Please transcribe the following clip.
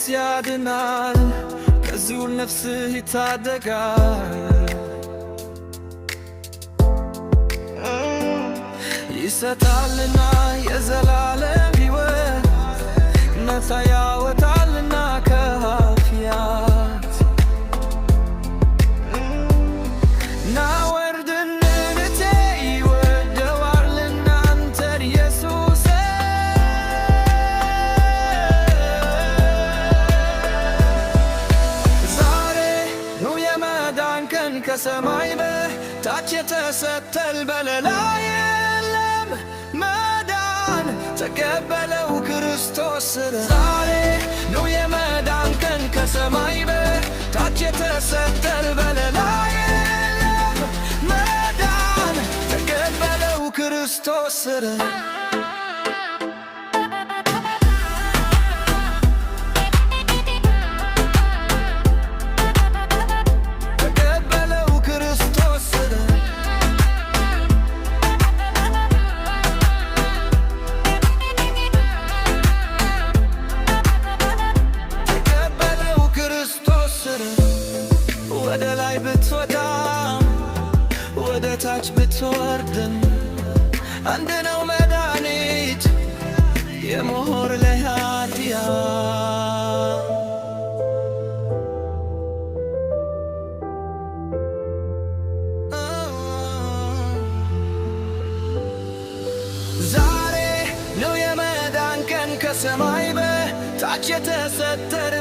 ኢየሱስ ያድናል፣ ከዚሁ ነፍስህ ይታደጋል። ይሰጣልና የዘላለም ሕይወት ነፃ ያወጣልና ከኃጢአት ና ወርድንቴ ይወደዋልና አንተን ኢየሱስ ዛሬ ነው የመዳን ቀን ከሰማይ በታች የተሰጠን በሌላ መዳን ተቀበለው ክርስቶስን። ዛሬ ነው የመዳን ቀን ከሰማይ በታች የተሰጠን በሌላ የለም መዳን ተቀበለው ክርስቶስን። ወደ ላይ ብትወጣም ወደ ታች ብትወርድም አንድ ነው መድኃኒት የመሆር ለኃጢአት። ዛሬ ነው የመዳን ቀን ከሰማይ በታች የተሰጠን